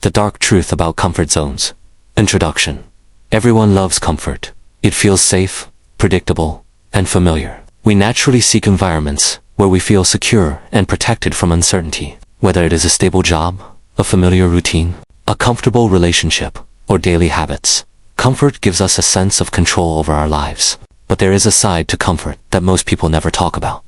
The dark truth about comfort zones. Introduction. Everyone loves comfort. It feels safe, predictable, and familiar. We naturally seek environments where we feel secure and protected from uncertainty. Whether it is a stable job, a familiar routine, a comfortable relationship, or daily habits, comfort gives us a sense of control over our lives. But there is a side to comfort that most people never talk about.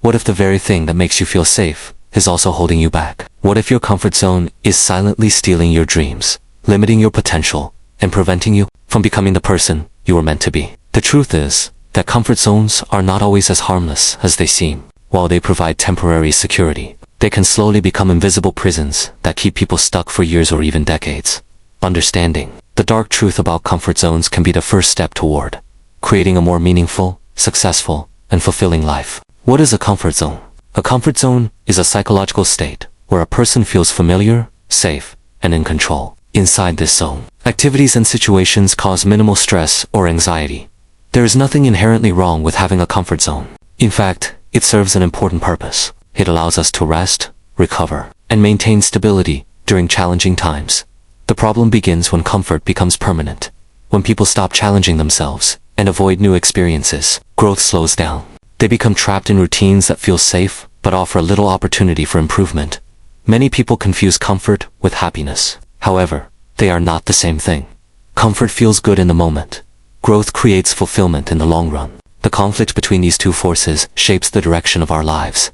What if the very thing that makes you feel safe is also holding you back? What if your comfort zone is silently stealing your dreams, limiting your potential, and preventing you from becoming the person you were meant to be? The truth is that comfort zones are not always as harmless as they seem. While they provide temporary security, they can slowly become invisible prisons that keep people stuck for years or even decades. Understanding the dark truth about comfort zones can be the first step toward creating a more meaningful, successful, and fulfilling life. What is a comfort zone? A comfort zone is a psychological state where a person feels familiar, safe, and in control. Inside this zone, activities and situations cause minimal stress or anxiety. There is nothing inherently wrong with having a comfort zone. In fact, it serves an important purpose. It allows us to rest, recover, and maintain stability during challenging times. The problem begins when comfort becomes permanent. When people stop challenging themselves and avoid new experiences, growth slows down. They become trapped in routines that feel safe but offer little opportunity for improvement. Many people confuse comfort with happiness. However, they are not the same thing. Comfort feels good in the moment. Growth creates fulfillment in the long run. The conflict between these two forces shapes the direction of our lives.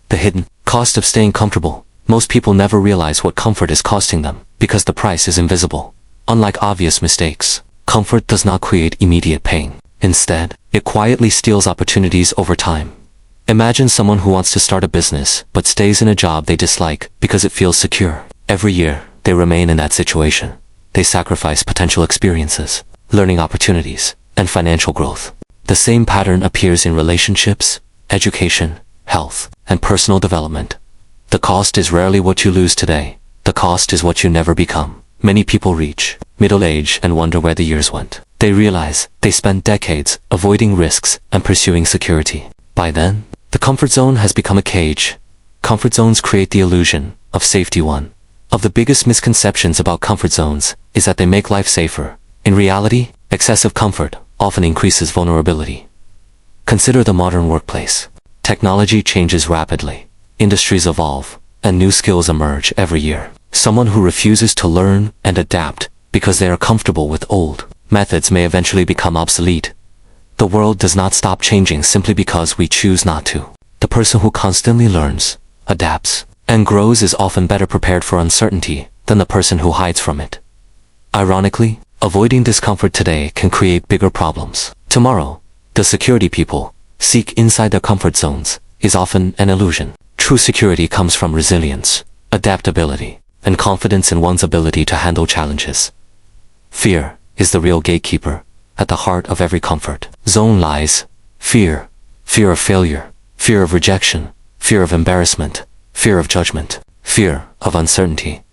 The hidden cost of staying comfortable. Most people never realize what comfort is costing them because the price is invisible. Unlike obvious mistakes, comfort does not create immediate pain. Instead, it quietly steals opportunities over time. Imagine someone who wants to start a business but stays in a job they dislike because it feels secure. Every year, they remain in that situation. They sacrifice potential experiences, learning opportunities, and financial growth. The same pattern appears in relationships, education, health, and personal development. The cost is rarely what you lose today. The cost is what you never become. Many people reach middle age and wonder where the years went. They realize they spent decades avoiding risks and pursuing security. By then, the comfort zone has become a cage. Comfort zones create the illusion of safety. One of the biggest misconceptions about comfort zones is that they make life safer. In reality, excessive comfort often increases vulnerability. Consider the modern workplace. Technology changes rapidly. Industries evolve, and new skills emerge every year. Someone who refuses to learn and adapt because they are comfortable with old methods may eventually become obsolete. The world does not stop changing simply because we choose not to. The person who constantly learns, adapts, and grows is often better prepared for uncertainty than the person who hides from it. Ironically, avoiding discomfort today can create bigger problems. Tomorrow, the security people seek inside their comfort zones is often an illusion. True security comes from resilience, adaptability, and confidence in one's ability to handle challenges. Fear is the real gatekeeper. At the heart of every comfort zone lies fear. Fear of failure, fear of rejection, fear of embarrassment, fear of judgment, fear of uncertainty.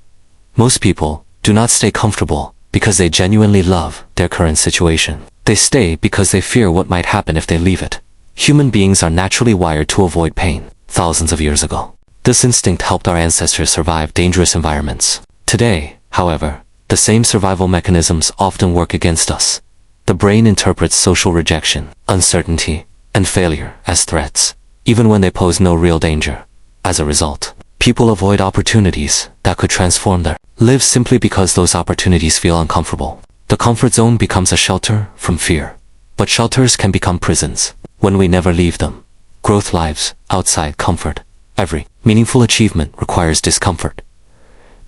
Most people do not stay comfortable because they genuinely love their current situation. They stay because they fear what might happen if they leave it. Human beings are naturally wired to avoid pain. Thousands of years ago, this instinct helped our ancestors survive dangerous environments. Today, however, the same survival mechanisms often work against us. The brain interprets social rejection, uncertainty, and failure as threats, even when they pose no real danger. As a result, people avoid opportunities that could transform their lives simply because those opportunities feel uncomfortable. The comfort zone becomes a shelter from fear. But shelters can become prisons when we never leave them. Growth lives outside comfort. Every meaningful achievement requires discomfort.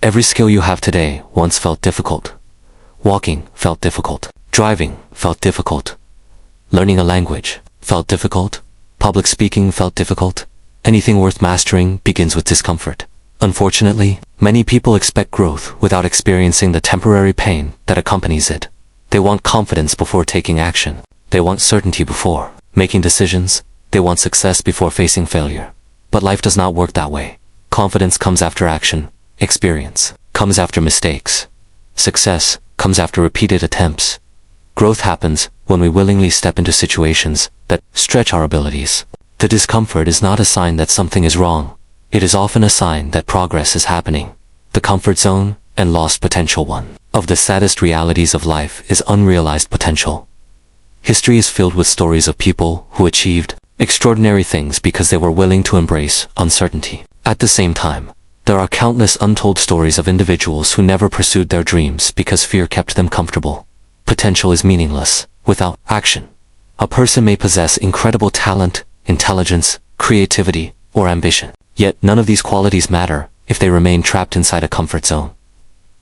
Every skill you have today once felt difficult. Walking felt difficult. Driving felt difficult. Learning a language felt difficult. Public speaking felt difficult. Anything worth mastering begins with discomfort. Unfortunately, many people expect growth without experiencing the temporary pain that accompanies it. They want confidence before taking action. They want certainty before making decisions. They want success before facing failure. But life does not work that way. Confidence comes after action. Experience comes after mistakes. Success comes after repeated attempts. Growth happens when we willingly step into situations that stretch our abilities. The discomfort is not a sign that something is wrong. It is often a sign that progress is happening. The comfort zone, and lost potential. One of the saddest realities of life is unrealized potential. History is filled with stories of people who achieved extraordinary things because they were willing to embrace uncertainty. At the same time, there are countless untold stories of individuals who never pursued their dreams because fear kept them comfortable. Potential is meaningless without action. A person may possess incredible talent, intelligence, creativity, or ambition. Yet none of these qualities matter if they remain trapped inside a comfort zone.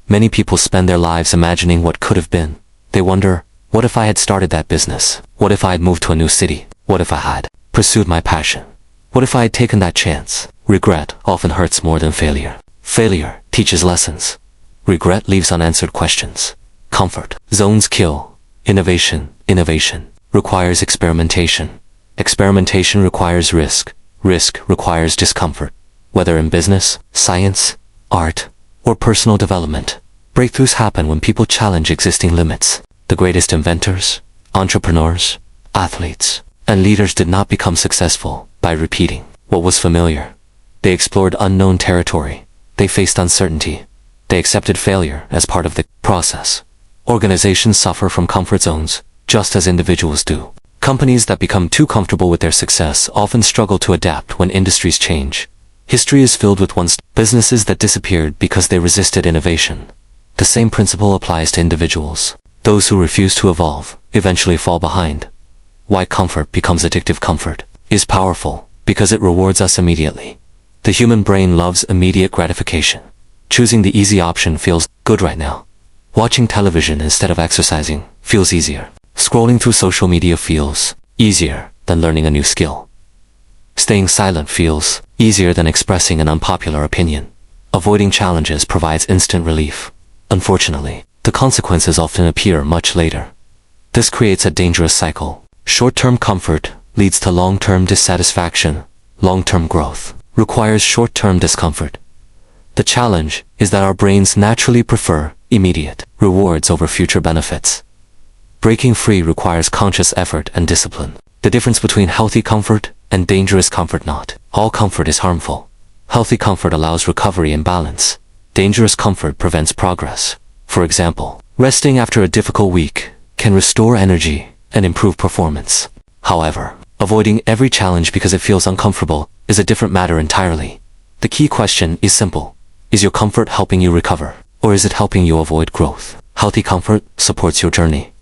Many people spend their lives imagining what could have been. They wonder, what if I had started that business? What if I had moved to a new city? What if I had pursued my passion? What if I had taken that chance? Regret often hurts more than failure. Failure teaches lessons. Regret leaves unanswered questions. Comfort zones kill. Innovation requires experimentation. Experimentation requires risk. Risk requires discomfort. Whether in business, science, art, or personal development, breakthroughs happen when people challenge existing limits. The greatest inventors, entrepreneurs, athletes, and leaders did not become successful by repeating what was familiar. They explored unknown territory. They faced uncertainty. They accepted failure as part of the process. Organizations suffer from comfort zones, just as individuals do. Companies that become too comfortable with their success often struggle to adapt when industries change. History is filled with businesses that disappeared because they resisted innovation. The same principle applies to individuals. Those who refuse to evolve eventually fall behind. Why comfort becomes addictive? Comfort is powerful because it rewards us immediately. The human brain loves immediate gratification. Choosing the easy option feels good right now. Watching television instead of exercising feels easier. Scrolling through social media feels easier than learning a new skill. Staying silent feels easier than expressing an unpopular opinion. Avoiding challenges provides instant relief. Unfortunately, the consequences often appear much later. This creates a dangerous cycle. Short-term comfort leads to long-term dissatisfaction. Long-term growth requires short-term discomfort. The challenge is that our brains naturally prefer immediate rewards over future benefits. Breaking free requires conscious effort and discipline. The difference between healthy comfort and dangerous comfort: not all comfort is harmful. Healthy comfort allows recovery and balance. Dangerous comfort prevents progress. For example, resting after a difficult week can restore energy and improve performance. However, avoiding every challenge because it feels uncomfortable is a different matter entirely. The key question is simple. Is your comfort helping you recover, or is it helping you avoid growth? Healthy comfort supports your journey.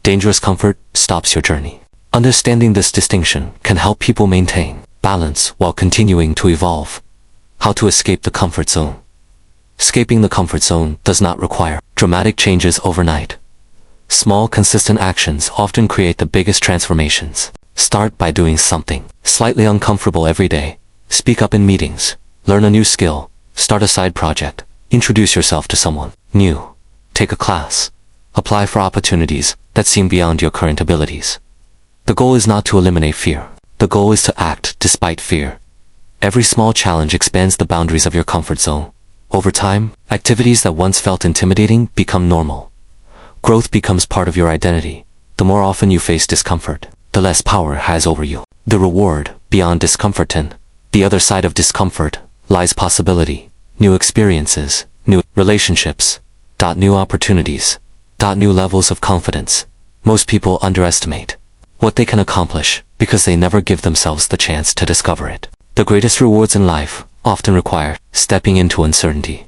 Dangerous comfort stops your journey. Understanding this distinction can help people maintain balance while continuing to evolve. How to escape the comfort zone. Escaping the comfort zone does not require dramatic changes overnight. Small, consistent actions often create the biggest transformations. Start by doing something slightly uncomfortable every day. Speak up in meetings. Learn a new skill. Start a side project. Introduce yourself to someone new. Take a class. Apply for opportunities that seem beyond your current abilities. The goal is not to eliminate fear. The goal is to act despite fear. Every small challenge expands the boundaries of your comfort zone. Over time, activities that once felt intimidating become normal. Growth becomes part of your identity. The more often you face discomfort, the less power it has over you. The reward, beyond discomfort, and the other side of discomfort, lies possibility, new experiences, new relationships, new opportunities, new levels of confidence. Most people underestimate what they can accomplish because they never give themselves the chance to discover it. The greatest rewards in life often require stepping into uncertainty.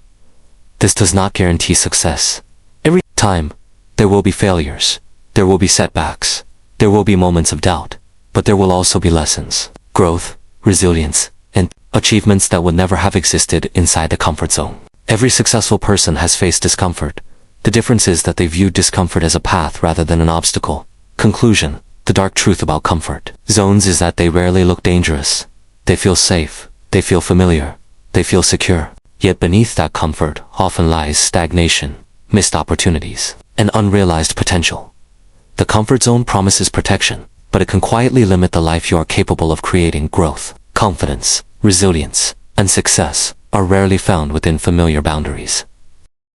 This does not guarantee success. Every time, there will be failures, there will be setbacks, there will be moments of doubt, but there will also be lessons, growth, resilience, and achievements that would never have existed inside the comfort zone. Every successful person has faced discomfort. The difference is that they view discomfort as a path rather than an obstacle. Conclusion: the dark truth about comfort zones is that they rarely look dangerous. They feel safe, they feel familiar, they feel secure. Yet beneath that comfort often lies stagnation, missed opportunities, and unrealized potential. The comfort zone promises protection, but it can quietly limit the life you are capable of creating. Growth, confidence, resilience, and success are rarely found within familiar boundaries.